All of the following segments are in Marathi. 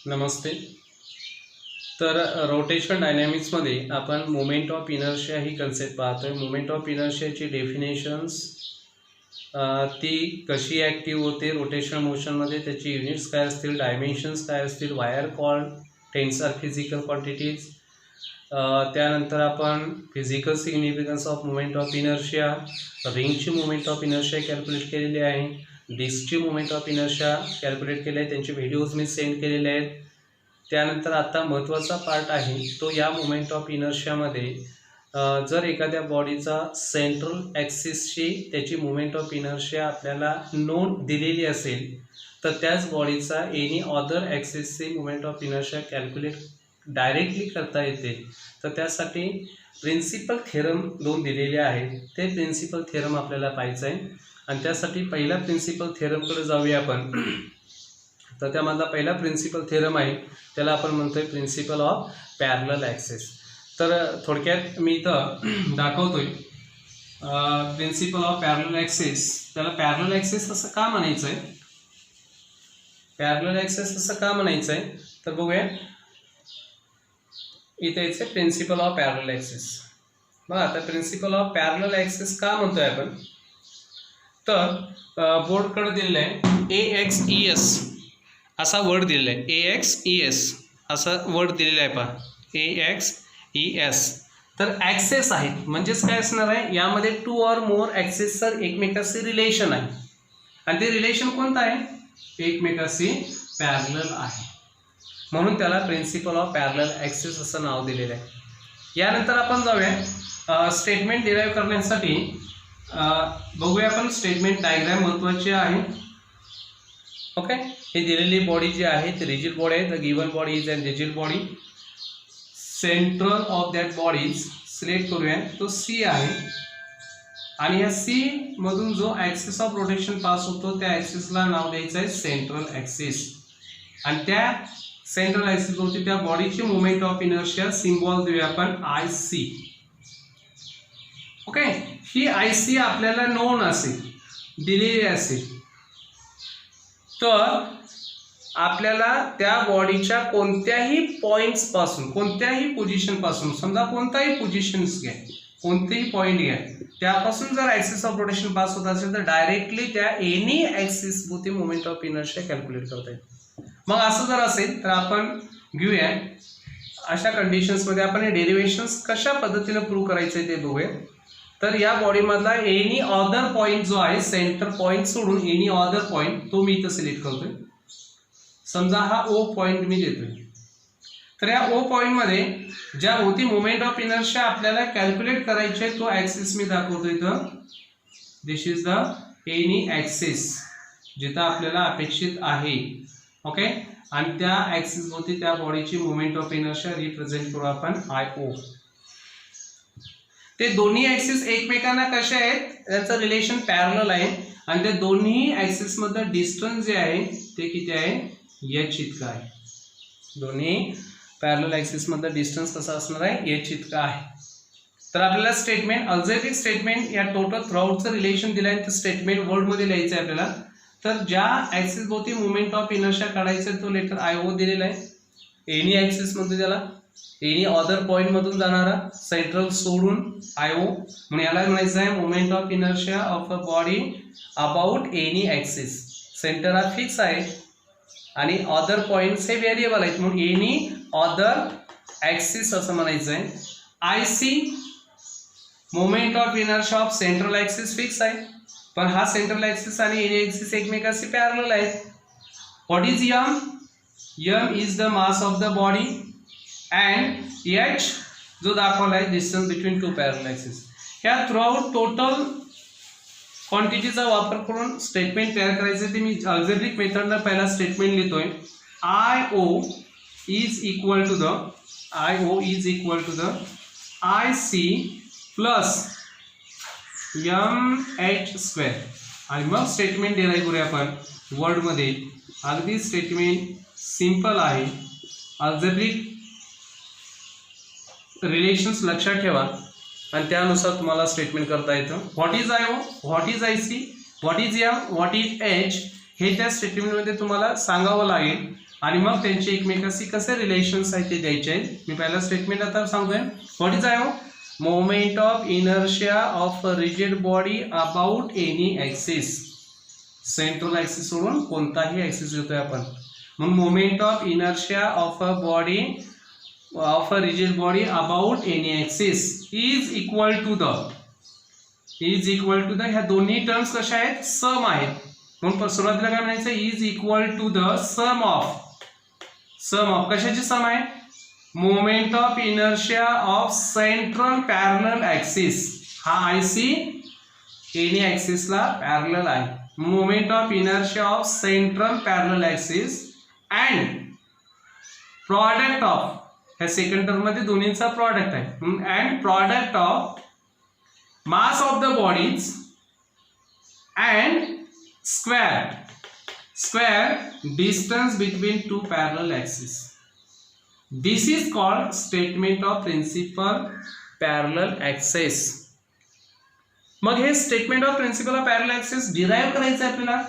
नमस्ते. तर रोटेशन डायनॅमिक्समध्ये आपण moment of inertia he concept पाहतोय. मोमेंट ऑफ इनर्शियाची डेफिनेशन्स, ती कशी ॲक्टिव्ह होते रोटेशन मोशनमध्ये, त्याची युनिट्स काय असतील, डायमेन्शन्स काय असतील, why are called tensor physical quantities. त्यानंतर आपण physical significance of moment of inertia, रिंगची मोमेंट ऑफ इनर्शिया कॅल्क्युलेट केलेली आहे, डिस्कची मोमेंट ऑफ इनर्शिया कॅल्क्युलेट केले आहे, त्यांचे व्हिडिओज मी सेंड केलेले आहेत. त्यानंतर आता महत्त्वाचा पार्ट आहे तो या मोमेंट ऑफ इनर्शियामध्ये जर एखाद्या बॉडीचा सेंट्रल ॲक्सिसची त्याची मोमेंट ऑफ इनर्शिया आपल्याला नोन दिलेली असेल तर त्याच बॉडीचा एनी अदर ॲक्सिसची moment of inertia calculate directly करता येते. तर त्यासाठी प्रिन्सिपल थेरम 2 दिलेले आहेत. ते प्रिन्सिपल थेरम आपल्याला पाहायचं आहे आणि त्यासाठी पहिला प्रिन्सिपल थेरमकडे जाऊया आपण. तर त्यामधला पहिला प्रिन्सिपल थेरम आहे त्याला आपण म्हणतोय प्रिन्सिपल ऑफ पॅरलल ॲक्सिस. तर थोडक्यात मी इथं दाखवतोय प्रिन्सिपल ऑफ पॅरलल ॲक्सिस. त्याला पॅरलल ॲक्सिस असं का म्हणायचं आहे, पॅरलल ॲक्सिस असं का म्हणायचं आहे तर बघूया. इथे याचे प्रिन्सिपल ऑफ पॅरलल ॲक्सिस बघा. आता प्रिन्सिपल ऑफ पॅरलल ॲक्सिस का म्हणतोय आपण, तर बोर्डकडे दिलेलं आहे AXES असा वर्ड दिलेला आहे. AXES असा वर्ड दिलेला आहे पहा, AXES. तर ॲक्सेस आहेत म्हणजेच काय असणार आहे, यामध्ये 2 or more ॲक्सेसचं एकमेकाशी रिलेशन आहे आणि ते रिलेशन कोणतं आहे, एकमेकाशी पॅरलल आहे, म्हणून त्याला प्रिन्सिपल ऑफ पॅरलल ॲक्सिस असं नाव दिलेलं आहे. यानंतर आपण जाऊया स्टेटमेंट डिराईव्ह करण्यासाठी. बघूया आपण स्टेटमेंट डायग्राम महत्त्वाची आहे. ओके, ही दिलेली बॉडी जी आहे ती रिजिड बॉडी आहे. The given body is an rigid body. Central of that bodies select करूया, तो C आहे आणि या C मधून जो ॲक्सिस ऑफ रोटेशन पास होतो त्या ॲक्सिसला नाव द्यायचं आहे सेंट्रल ॲक्सिस आणि त्या सेंट्रल ॲक्सिसवरती त्या बॉडीची मोमेंट ऑफ इनर्शिया सिम्बॉल देऊया आपण IC. ओके, ही IC आपल्याला नोन असेल, दिलेली असेल, तर आपल्याला त्या बॉडीच्या कोणत्याही पॉईंट्स पासून, कोणत्याही पोझिशन पासून, समजा कोणताही पोझिशन्स घ्या, कोणतेही पॉईंट घ्या, त्यापासून जर ॲक्सिस ऑफ रोटेशन पास होत असेल तर डायरेक्टली त्या एनी ॲक्सिस भोवती मोमेंट ऑफ इनर्शिया कॅल्क्युलेट करता येईल. मग असं जर असेल तर आपण घेऊया अशा कंडिशन्समध्ये आपण हे डेरिव्हेशन्स कशा पद्धतीने प्रूव्ह करायचे ते बघूया. तर या बॉडीमधला एनी अदर पॉईंट जो आहे, सेंटर पॉईंट सोडून एनी अदर पॉईंट तो मी इथं सिलेक्ट करतोय. समजा हा O पॉईंट मी देतोय. तर या O पॉईंटमध्ये ज्या होती मोमेंट ऑफ इनर्शिया आपल्याला कॅल्क्युलेट करायची आहे तो ॲक्सिस मी दाखवतो इथं. दिस इज द एनी ॲक्सिस जिथं आपल्याला अपेक्षित आहे. ओके, आणि त्या ॲक्सिस भोवती त्या बॉडीची मोमेंट ऑफ इनर्शिया रिप्रेझेंट करू आपण IO. ते दोन्ही ॲक्सिस एकमेकांना कसे आहेत, त्याचं रिलेशन पॅरलल आहे आणि त्या दोन्ही ॲक्सिस मधलं डिस्टन्स जे आहे ते किती आहे, H इतका आहे. दोन्ही पॅरलल ॲक्सिस मधलं डिस्टन्स कसं असणार आहे, H इतका आहे. तर आपल्याला स्टेटमेंट अल्जेब्रिक स्टेटमेंट या टोटल थ्रूआउटचं रिलेशन दिलं आहे ते स्टेटमेंट वर्डमध्ये लिहायचं आहे आपल्याला. तर ज्या ॲक्सिस भोवती मोमेंट ऑफ इनर्शिया काढायचं तो लेटर IO दिलेला आहे. एनी ॲक्सिस मध्ये त्याला एनी अदर पॉईंट मधून जाणारा सेंट्रल सोडून IO, म्हणून याला म्हणायचं आहे moment of inertia of a body about any axis. Centre हा फिक्स आहे आणि अदर पॉईंट्स हे व्हेरिएबल आहेत, म्हणून एनी अदर ॲक्सिस असं म्हणायचं आहे. IC moment of inertia of central axis fix आहे, पण हा सेंट्रल ॲक्सिस आणि एनी ॲक्सिस एकमेकांशी पॅरलल आहेत. What is M? M is the mass of the body and H जो दाखवला आहे डिस्टन्स बिटवीन 2 पॅरलल ॲक्सिस. ह्या थ्रूआउट टोटल क्वांटिटीचा वापर करून स्टेटमेंट तयार करायचं ते मी अल्जेब्रिक मेथडनं पहिला स्टेटमेंट लिहितोय. IO is equal to the IC plus MH² आणि मग स्टेटमेंट डिराईव्ह करूया आपण वर्डमध्ये. अगदी स्टेटमेंट सिंपल आहे. अल्जेब्रिक रिलेशन्स लक्षात ठेवा आणि त्यानुसार तुम्हाला स्टेटमेंट करता येतं. What is IO, what is IC, what is M, what is H हे त्या स्टेटमेंटमध्ये तुम्हाला सांगावं लागेल आणि मग त्यांचे एकमेकाशी कसे रिलेशन्स आहेत ते द्यायचे आहेत. मी पहिला स्टेटमेंट आता सांगतोय. व्हॉट इज आहे moment of inertia of a rigid body about any axis. Central axis सोडून कोणताही ॲक्सिस घेतोय आपण. म्हणून moment of inertia of a body of a rigid body about any axis is equal to the ह्या दोन्ही टर्म्स कशा आहेत सम आहेत. म्हणून सुरुवातीला काय म्हणायचं is equal to the sum of कशाची सम आहे moment of inertia of central parallel axis. हा आयसी एनी ॲक्सिसला पॅरलल आहे. Moment of inertia of central parallel axis and product of ह्या सेकंड टर्म मध्ये दोन्हीचा प्रॉडक्ट आहे. And product of mass of the bodies and square distance between two parallel axes. This is called statement of principal parallel axis. मग हे statement of principle of parallel axis derive करायचं आपल्याला.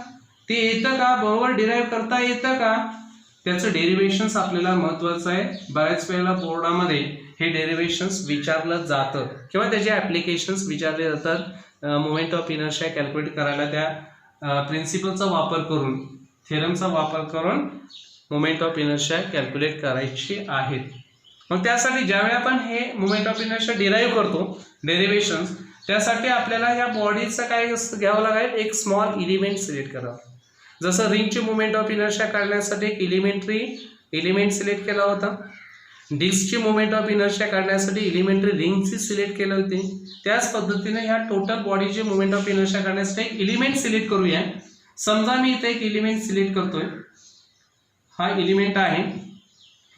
ते येतं का बरोबर डिराईव्ह करता येतं का त्याचं डेरिव्हेशन्स आपल्याला महत्त्वाचं आहे. बऱ्याच वेळेला बोर्डामध्ये हे डेरिव्हेशन्स विचारलं जातं किंवा त्याचे ॲप्लिकेशन्स विचारले जातात. मोमेंट ऑफ इनर्शिया कॅल्क्युलेट करायला त्या प्रिन्सिपलचा वापर करून थेरमचा वापर करून मोमेंट ऑफ इनर्शिया कॅल्क्युलेट करायची आहेत. मग त्यासाठी ज्यावेळी आपण हे मोमेंट ऑफ इनर्शिया डिराईव्ह करतो डेरिव्हेशन्स त्यासाठी आपल्याला या बॉडीचं काय घ्यावं लागेल एक स्मॉल एलिमेंट सिलेक्ट करावं. जसं रिंगची मोमेंट ऑफ इनर्शिया काढण्यासाठी एक एलिमेंट सिलेक्ट केला होता. डिस्कची मोमेंट ऑफ इनर्शिया काढण्यासाठी एलिमेंटरी रिंगची सिलेक्ट केली होती. त्याच पद्धतीने ह्या टोटल बॉडीची मोमेंट ऑफ इनर्शिया काढण्यासाठी एक एलिमेंट सिलेक्ट करूया. समजा मी इथे एक एलिमेंट सिलेक्ट करतोय. हा एलिमेंट आहे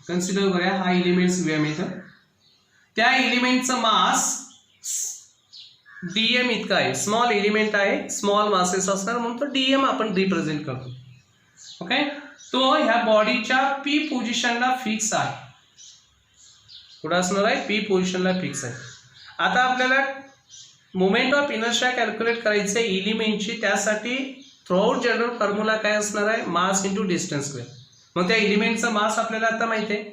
कन्सिडर करूया. हा एलिमेंट घेऊया मी इथं. त्या एलिमेंटचं मास डीएम इतका आहे. स्मॉल एलिमेंट आहे स्मॉल मासेस असणार म्हणून तो डीएम आपण रिप्रेझेंट करतो. ओके तो ह्या बॉडीच्या पी पोझिशनला फिक्स आहे. कुठं असणार आहे पी पोझिशनला फिक्स आहे. आता आपल्याला मोमेंट ऑफ इनर्शिया कॅल्क्युलेट करायचे एलिमेंटची. त्यासाठी थ्रूआउट जनरल फॉर्म्युला काय असणार आहे मास इंटू डिस्टन्स स्क्वेअर. मग त्या एलिमेंटचं मास आपल्याला आता माहिती आहे.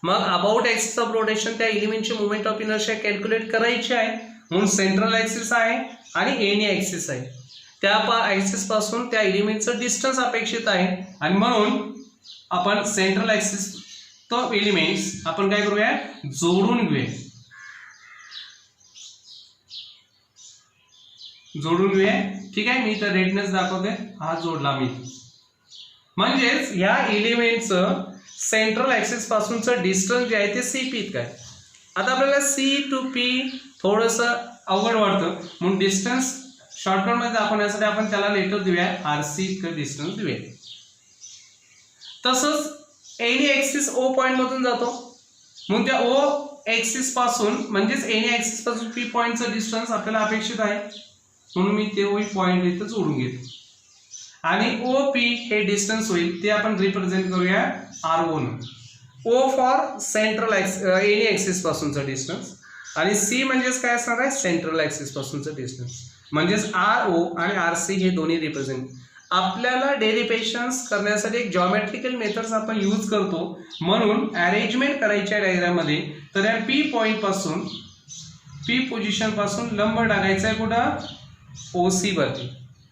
मग अबाउट ॲक्सिस ऑफ रोटेशन त्या एलिमेंटची मोमेंट ऑफ इनर्शिया कॅल्क्युलेट करायची आहे. म्हणून सेंट्रल ॲक्सिस आहे आणि एनी ॲक्सिस आहे. त्या ॲक्सिस पासून त्या एलिमेंटचं डिस्टन्स अपेक्षित आहे आणि म्हणून आपण सेंट्रल ॲक्सिस तो एलिमेंट्स आपण काय करूया जोडून घेऊया. ठीक आहे मी तर रेडनेस दाखवते. हा जोडला मी. म्हणजेच ह्या एलिमेंटचं सेंट्रल ॲक्सिस पासूनचं डिस्टन्स जे आहे ते सी पी इतकं आहे. आता आपल्याला सी टू पी थोडंसं अवघड वाटतं म्हणून डिस्टन्स शॉर्टकटमध्ये दाखवण्यासाठी आपण त्याला लेटर देऊया आर सी इतकं डिस्टन्स देऊया. तसंच एनी ॲक्सिस ओ पॉईंट मधून जातो म्हणून त्या ओ ॲक्सिस पासून म्हणजेच एनी ॲक्सिस पासून पी पॉईंटचं डिस्टन्स आपल्याला अपेक्षित आहे म्हणून मी ते पॉईंट इथं जोडून घेतो. आणि ओ पी हे डिस्टन्स होईल ते आपण रिप्रेझेंट करूया आर ओ न. O for central any axis पासूनचं डिस्टन्स आणि सी म्हणजेच काय असणार आहे सेंट्रल ॲक्सिस पासूनचं डिस्टन्स. म्हणजेच आर ओ आणि आर सी हे दोन्ही रिप्रेझेंट. आपल्याला डेरिव्हेशन्स करण्यासाठी एक जॉमेट्रिकल मेथड्स आपण यूज करतो म्हणून अरेंजमेंट करायच्या डायग्राममध्ये तर या पी पॉईंट पासून पी पोझिशन पासून लंब टाकायचा आहे कुठं ओ सी वरती.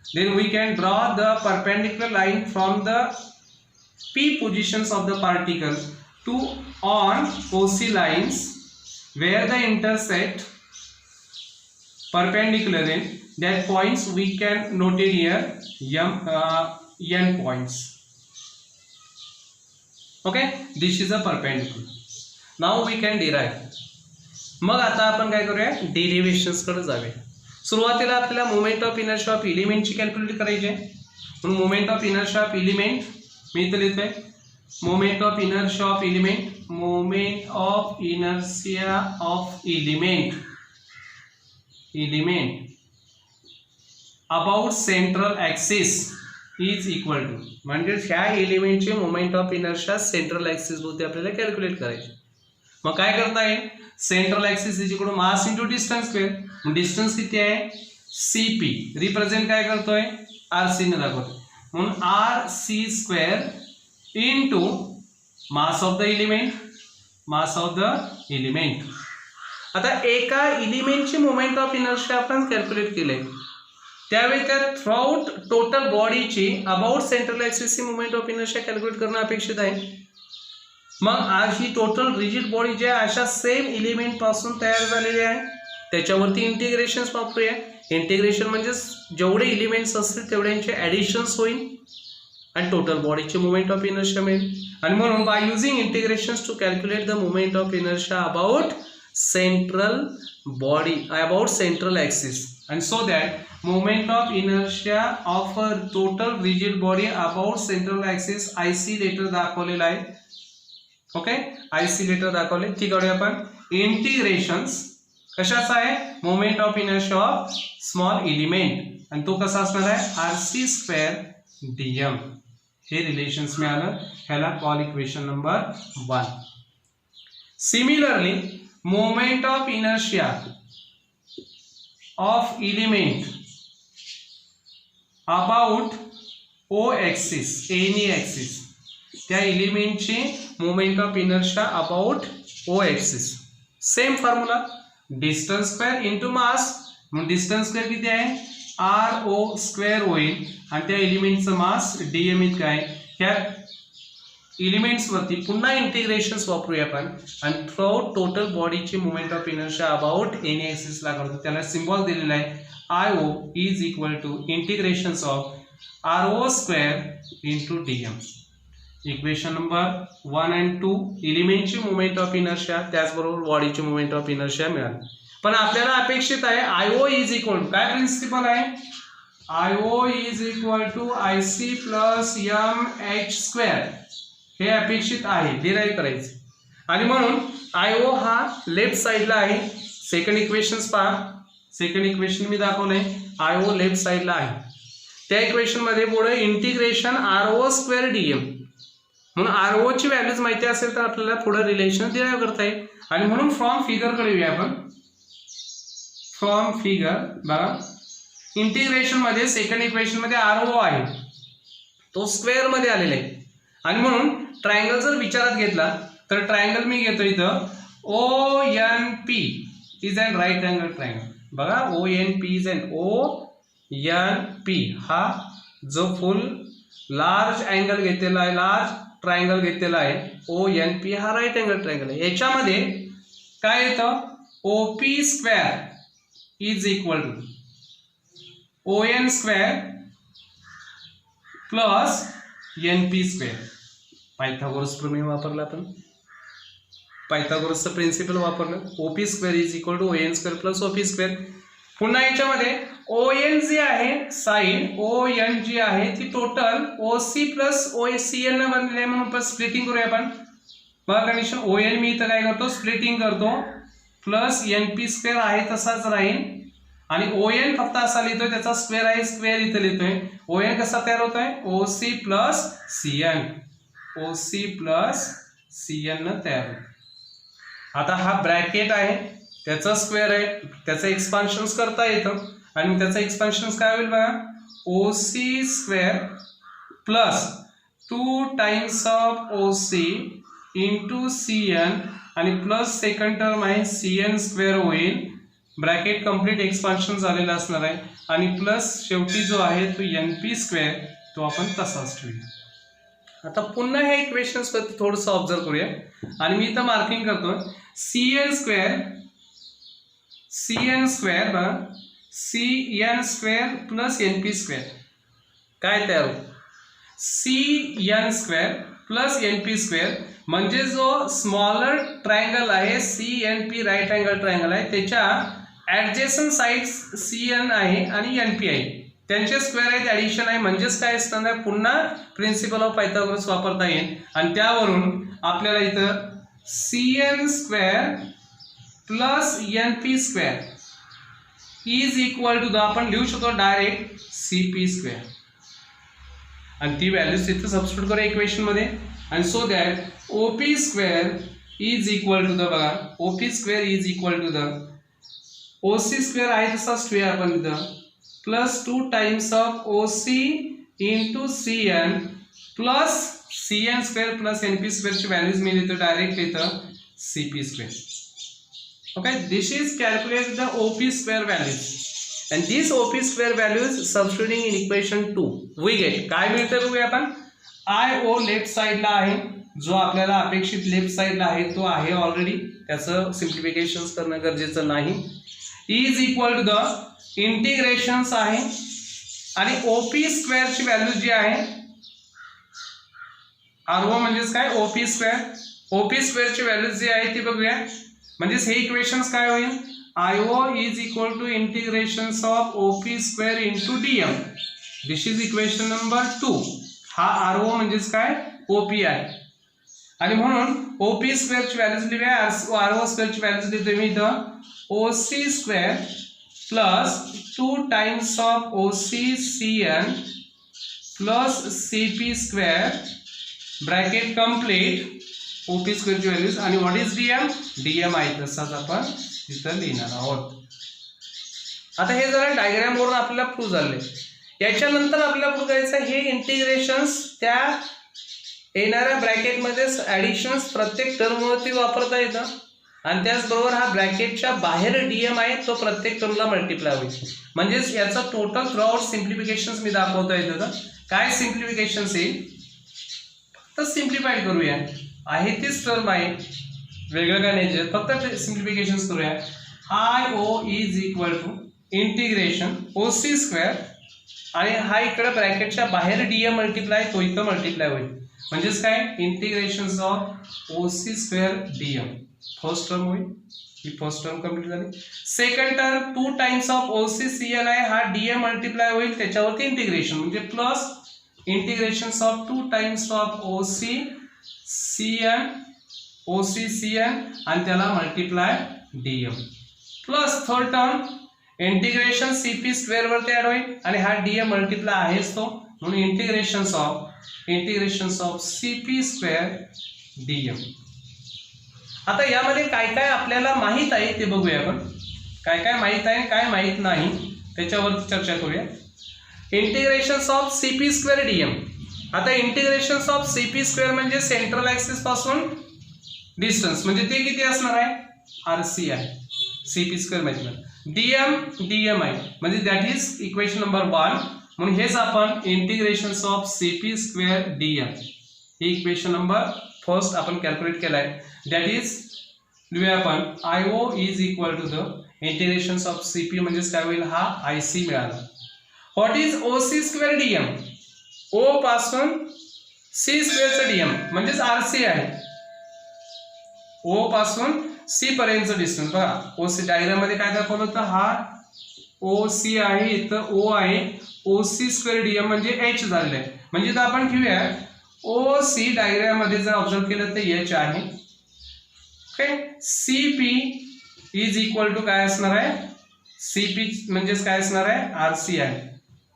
Then we can draw the perpendicular line from the P positions of the particle to on O C lines where the intersect perpendicular in that points we can note it here n points. Okay, this is a perpendicular. Now we can derive. मग आता आपण काय करूया डेरिव्हेशन्स कडे जाऊया. सुरुवातीला आपल्याला मोमेंट ऑफ इनर्शिया ऑफ एलिमेंटची कॅल्क्युलेट करायची आहे म्हणून moment of inertia of element मी इथं लिहितोय moment of inertia of element. Moment of inertia of element about central axis is equal to म्हणजे ह्या एलिमेंटचे moment of inertia central axis भोवती आपल्याला कॅल्क्युलेट करायचे. मग काय करता येईल central axis is equal to mass into distance square. Distance किती आहे सी पी रिप्रेझेंट काय करतोय आर सी ने दाखवतोय म्हणून R C square into mass of the element. आता एका एलिमेंटची मोमेंट ऑफ इनर्शिया आपण कॅल्क्युलेट केले, त्यावेळी त्या थ्रूआउट टोटल बॉडीची अबाउट सेंट्रल ॲक्सिसची मोमेंट ऑफ इनर्शिया कॅल्क्युलेट करणं अपेक्षित आहे. मग आज ही टोटल रिजिड बॉडी जी आहे अशा सेम एलिमेंट पासून तयार झालेली आहे, त्याच्यावरती इंटिग्रेशन्स वापरूया. इंटिग्रेशन म्हणजे जेवढे एलिमेंट्स असतील तेवढ्यांचे ॲडिशन्स होईल आणि टोटल बॉडीची मोमेंट ऑफ इनर्शिया मिळेल. आणि म्हणून by using integrations to calculate the moment of inertia about central axis, and so that moment of inertia of a total rigid body about central axis IC letter दाखवलेला आहे. ओके, IC लेटर दाखवले. ती करूया आपण. इंटिग्रेशन्स कशाचा आहे? Moment of inertia of small element, आणि तो कसा असणार आहे? RC² dm. हे रिलेशन्स मिळालं, ह्याला call equation number 1. Similarly moment of inertia of element about O axis, any axis, त्या एलिमेंटची moment of inertia about O axis. Same formula, distance square into mass. मग डिस्टन्स स्क्वेअर किती आहे? RO स्क्वेअर होईल आणि त्या एलिमेंटचं मास dm इतकं आहे. ह्या एलिमेंट्स वरती पुन्हा इंटिग्रेशन्स वापरूया आपण आणि थ्रूआउट टोटल बॉडीची moment of inertia about any axis ला करतो. त्याला सिम्बॉल दिलेला आहे IO is equal to integrations of RO² into dm. Equation number 1 and 2 एलिमेंटची मोमेंट ऑफ इनर्शिया त्याचबरोबर बॉडीची मोमेंट ऑफ इनर्शिया मिळाली. पण आपल्याला अपेक्षित आहे IO इज इक्वल टू काय प्रिन्सिपल आहे? IO is equal to IC plus mh². हे अपेक्षित आहे, डिराईव्ह करायचे. आणि म्हणून IO हा लेफ्ट साईडला आहे. सेकंड इक्वेशन्स पहा, सेकंड इक्वेशन मी दाखवलंय, IO लेफ्ट साईडला आहे. त्या इक्वेशन मध्ये पुढे इंटिग्रेशन RO² dm. म्हणून RO ची व्हॅल्यूज माहिती असेल तर आपल्याला पुढे रिलेशन डिराईव्ह करता येईल. आणि म्हणून फ्रॉम फिगर कडे येऊया आपण. फ्रॉम फिगर बघा, इंटिग्रेशन मध्ये सेकंड इक्वेशन मध्ये RO आहे, तो स्क्वेअर मध्ये आलेला आहे. आणि म्हणून ट्रायंगल जर विचारात घेतला तर ट्रायंगल मी घेतो इथं ONP is an right angle triangle. बघा, ONP इज अन ONP हा जो फुल लार्ज अँगल घेतलेला आहे, लार्ज ट्रायंगल घेतलेला आहे, ONP हा राईट अँगल ट्रायंगल आहे. याच्यामध्ये काय येतं? OP² is equal to ON² plus NP². Pythagoras प्रमेय वापरला आपण, पायथागोरसचं प्रिन्सिपल वापरलं. OP² is equal to ON² plus OP². पुन्हा याच्यामध्ये ON जी आहे साईड, ON जी आहे ती टोटल OC प्लस OCN न बनलेली आहे. म्हणून स्प्लिटिंग करूया आपण. बघा कंडिशन, ON मी इथं काय करतो? स्प्लिटिंग करतो, प्लस NP² आहे तसाच राहील. आणि ON फक्त असा लिहितोय, त्याचा स्क्वेअर आहे, स्क्वेअर इथं लिहितोय. ON कसा तयार होतोय? OC plus CN, OC plus CN न तयार होतो. आता हा ब्रॅकेट आहे, त्याचा स्क्वेअर आहे, त्याचं एक्सपान्शन्स करता येतं. आणि त्याचं एक्सपान्शन्स काय होईल बघा? OC² plus 2 times of OC into CN आणि प्लस सेकंड टर्म आहे CN² होईल. ब्रॅकेट कंप्लीट एक्सपान्शन झालेलं असणार आहे. आणि प्लस शेवटी जो आहे तो NP² तो आपण तसाच ठेवूया. आता पुन्हा हे इक्वेशन्स वरती थोडंसं ऑब्झर्व करूया. आणि मी इथं मार्किंग करतो CN² बघा, CN² प्लस NP² काय तयार होतं? CN² प्लस NP² म्हणजे जो स्मॉलर ट्रायंगल आहे CNP राईट अँगल ट्रायंगल आहे, त्याच्या ऍडजेसंट साइड्स CN आहे आणि NP आहे, त्यांचे स्क्वेअर आहेत, ऍडिशन आहे. म्हणजेच काय असणार? पुन्हा प्रिन्सिपल ऑफ पायथागोरस वापरता येईल. आणि त्यावरून आपल्याला इथं CN² plus NP² is equal to आपण लिहू शकतो डायरेक्ट CP². आणि ती व्हॅल्यूज तिथे सबस्टिट्यूट करूया इक्वेशन मध्ये. आणि so that OP² is equal to the बघा, OP² is equal to the OC² आहे तसाच ठेवूया आपण इथं, plus 2 times of OC into CN plus CN square plus NP स्क्वेअरची व्हॅल्यूज मी लिहितो डायरेक्ट इथं CP square. Okay, this is calculate the OP square values and these OP square values substituting in equation 2 we get काय मिळतं बघूया आपण. IO लेफ्ट साइडला आहे, जो आपल्याला अपेक्षित लेफ्ट साइडला आहे तो आहे ऑलरेडी, त्याचं सिम्प्लिफिकेशन करणं गरजेचं नाही. इज इक्वल टू द इंटिग्रेशन्स आहे आणि OP स्क्वेअरची व्हॅल्यू जी आहे RO म्हणजेच काय OP स्क्वेअर, OP स्क्वेअरची व्हॅल्यू जी आहे ती बघूया. म्हणजेच हे इक्वेशन्स काय होईल, IO is equal to integrations of OP square into DM. This is equation number 2. हा RO म्हणजेच काय OP आहे आणि म्हणून OP स्क्वेअरची व्हॅल्यूज लिहूया. RO स्क्वेअरची व्हॅल्यूज लिहितो मी इथं OC square plus 2 times of OC CN plus CP square bracket complete OP स्क्वेअरची व्हॅल्यूज आणि व्हॉट इज DM आहे तसाच आपण तिथं लिहिणार आहोत. आता हे जरा डायग्राम वरून आपल्याला प्रूव्ह झाले. याच्यानंतर आपल्याला प्रूव्ह करायचं हे इंटिग्रेशन्स त्या येणाऱ्या ब्रॅकेटमध्ये ॲडिशन्स प्रत्येक टर्मवरती वापरता येतं आणि त्याचबरोबर हा ब्रॅकेटच्या बाहेर DM आहे तो प्रत्येक टर्मला मल्टिप्लाय होईल. म्हणजेच याचा टोटल थ्रूआउट सिम्प्लिफिकेशन्स मी दाखवतो येतं. काय सिम्प्लिफिकेशन्स येईल, फक्त सिम्प्लिफाईड करूया. आहे तीच टर्म आहे, वेगळं काय नाही, फक्त सिम्प्लिफिकेशन्स करूया. IO is equal to integration OC square आणि हा इकडे ब्रॅकेटच्या बाहेर DM मल्टिप्लाय तो इथं मल्टिप्लाय होईल. म्हणजेच काय integration of OC square DM. First term होईल, ही फर्स्ट टर्म कंप्लीट झाली. Second term 2 times of OC CN आहे, हा DM मल्टिप्लाय होईल त्याच्यावरती इंटिग्रेशन म्हणजे plus integration of 2 times of OC CN आणि त्याला multiply DM plus third term integration CP square वरती ऍड होईल आणि हा DM मल्टिप्लाय आहेच तो, म्हणून integration of CP square DM. आता यामध्ये काय काय आपल्याला माहित आहे ते बघूया आपण. काय काय माहित आहे काय माहित नाही त्याच्यावरती चर्चा करूया. Integration of CP square DM. आता इंटिग्रेशन ऑफ CP स्क्वेअर म्हणजे सेंट्रल ऍक्सिस पासून डिस्टन्स म्हणजे ते किती असणार आहे RC आहे CP स्क्वेअर म्हणजे DM आहे म्हणजे दॅट इज इक्वेशन नंबर 1. म्हणून हेच आपण integration of CP square DM ही इक्वेशन नंबर फर्स्ट आपण कॅल्क्युलेट केलाय. दॅट इज लिहूया आपण IO is equal to the integration of CP म्हणजेच काय होईल हा IC मिळाला. What is OC square DM. O पासून C स्क्वेअरचं DM म्हणजेच RC आहे. O पासून C पर्यंतचं डिस्टन्स बघा. OC डायग्राम मध्ये काय दाखवलं होतं, हा OC आहे, इथं O आहे. OC स्क्वेअर DM म्हणजे H झालेलं आहे. म्हणजे तर आपण घेऊया OC डायग्राम मध्ये जर ऑब्झर्व केलं तर H आहे. Okay, CP is equal to काय असणार आहे, CP म्हणजेच काय असणार आहे RC आहे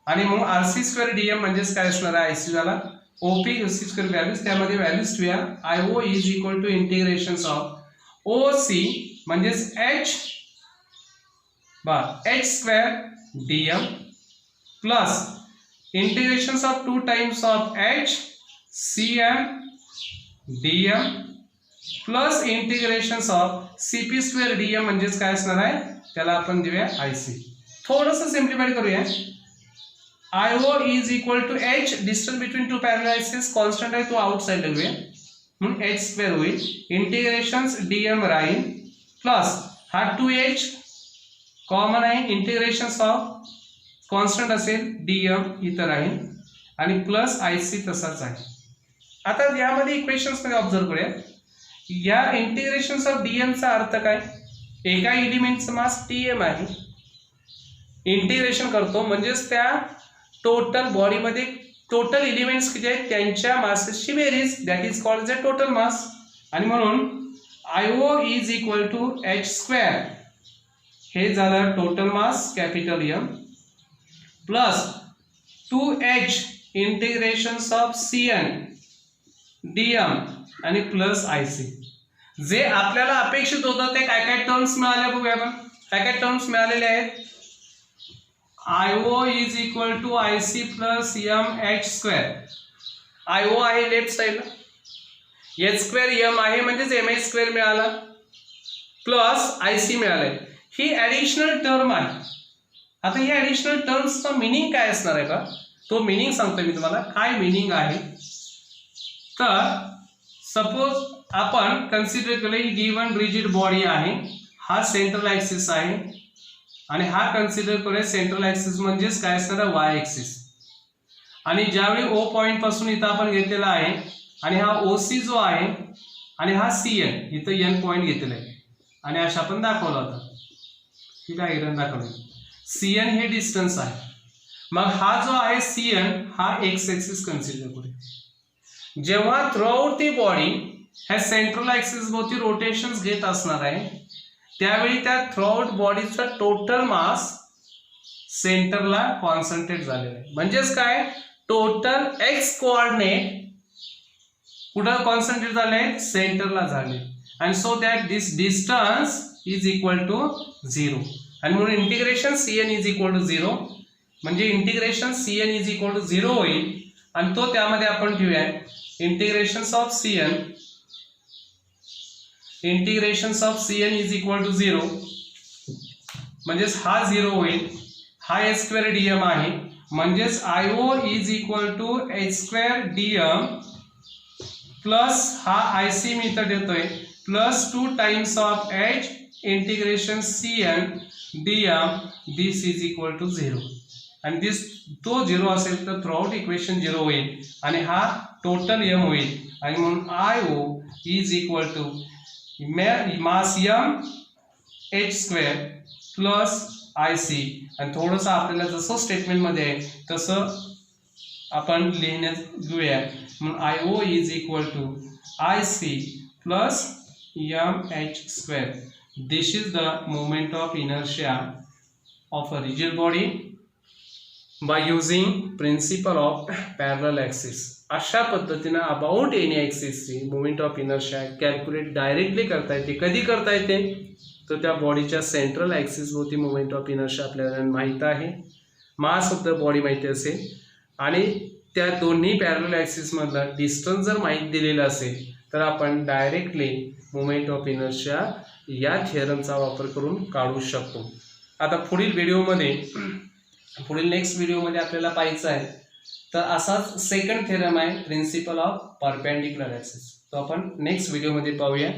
आणि मग RC स्क्वेअर DM म्हणजेच काय असणार आहे IC झाला. OP OC स्क्वेअर व्हॅल्यूज त्यामध्ये व्हॅल्यूज ठेवूया. IO is equal to integration of OC म्हणजेच H square DM plus integration of 2 times of H CN DM plus integration of CP square DM म्हणजेच काय असणार आहे त्याला आपण देऊया IC. थोडंसं सिम्प्लिफाय करूया. IO is equal to H distance between two parallel axes constant आहे तो आउटसाइड घेऊया म्हणून H स्क्वेअर होईल. इंटिग्रेशन्स DM राहील प्लस हा 2H कॉमन आहे. इंटिग्रेशन्स ऑफ कॉन्स्टंट असेल DM इथं राहील आणि प्लस IC तसाच आहे. आता यामध्ये इक्वेशन्स मध्ये ऑब्झर्व करूया. या इंटिग्रेशन्स ऑफ DM चा अर्थ काय, एका एलिमेंटचं मास TM आहे. इंटिग्रेशन करतो म्हणजेच त्या टोटल बॉडीमध्ये टोटल एलिमेंट्स किती आहेत त्यांच्या मासेसची बेरीज, that is called the total mass. आणि म्हणून IO इज इक्वल टू H स्क्वेअर हे झालं total mass capital M plus 2H integration of CN DM आणि प्लस IC. जे आपल्याला अपेक्षित होतं ते काय काय टर्म्स मिळाले बघूया आपण. काय काय टर्म्स मिळालेले आहेत. IO is equal to IC plus MH square IO आहे लेफ्ट साईडला, h2m आहे म्हणजेच mh2 मिळाला प्लस IC मिळालंय. ही ॲडिशनल टर्म आहे. आता ही ॲडिशनल टर्म्सचा मिनिंग काय असणार आहे का, तो मिनिंग सांगतो मी तुम्हाला. काय मिनिंग आहे तर सपोज आपण कन्सिडर केलं ही गिवन रिजिड बॉडी आहे, हा सेंट्रल ॲक्सिस आहे आणि हा कन्सिडर करूया सेंट्रल ॲक्सिस म्हणजेच काय असणार आहे वाय ॲक्सिस. आणि ज्यावेळी ओ पॉईंट पासून इथं आपण घेतलेला आहे आणि हा OC जो आहे आणि हा CN इथं n पॉईंट घेतलेला आहे आणि अशा आपण दाखवला होता, ही डायग्राम दाखवली. CN हे डिस्टन्स आहे. मग हा जो आहे CN हा एक्स ॲक्सिस कन्सिडर करूया. जेव्हा थ्रूआउट दी बॉडी ह्या सेंट्रल ॲक्सिस भोवती रोटेशन्स घेत असणार आहे त्यावेळी त्या थ्रूआउट बॉडीचा टोटल मास सेंटरला कॉन्सन्ट्रेट झालेला आहे. म्हणजेच काय, टोटल एक्स कोऑर्डिनेट कुठं कॉन्सन्ट्रेट झाले, सेंटरला झाले. And so that this distance is equal to 0. आणि म्हणून integration CN is equal to 0 म्हणजे integration CN is equal to 0 होईल. आणि तो त्यामध्ये आपण ठेवूया integrations of CN is equal to 0 म्हणजेच हा 0 होईल. हा h2dm आहे म्हणजेच IO is equal to h2dm plus हा IC मी इथं देतोय plus 2 times of h integration CN dm this is equal to 0. आणि दिस तो 0 असेल तर थ्रूआउट इक्वेशन 0 होईल आणि हा टोटल m होईल. आणि म्हणून IO is equal to mass m h2 plus IC. आणि थोडंसं आपल्याला जसं स्टेटमेंटमध्ये आहे तसं आपण लिहिण्यात घेऊया. म्हणून IO is equal to IC plus mh2. This is the moment of inertia of a rigid body by using principle of parallel axis. अशा पद्धतीनं अबाउट एनी ॲक्सिसची moment of inertia calculate directly करता येते. कधी करता येते तर त्या बॉडीच्या सेंट्रल ॲक्सिस भोवती मोमेंट ऑफ इनर्शिया आपल्याला माहीत आहे, मास ऑफ द बॉडी माहिती असेल आणि त्या दोन्ही पॅरलल ॲक्सिसमधला डिस्टन्स जर माहीत दिलेला असेल तर आपण डायरेक्टली मोमेंट ऑफ इनर्शिया या थिअरमचा वापर करून काढू शकतो. आता पुढील नेक्स्ट व्हिडिओमध्ये आपल्याला पाहायचं आहे तर असाच सेकंड थिअरम आहे प्रिन्सिपल ऑफ परपेंडिक्युलर ॲक्सिस. तो आपण नेक्स्ट व्हिडिओमध्ये पाहूया.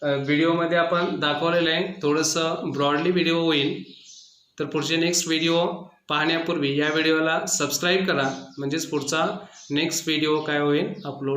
व्हिडिओमध्ये आपण दाखवलेलं आहे, थोडंसं ब्रॉडली व्हिडिओ होईल. तर पुढचे नेक्स्ट व्हिडिओ पाहण्यापूर्वी या व्हिडिओला सबस्क्राईब करा म्हणजेच पुढचा नेक्स्ट व्हिडिओ काय होईल अपलोड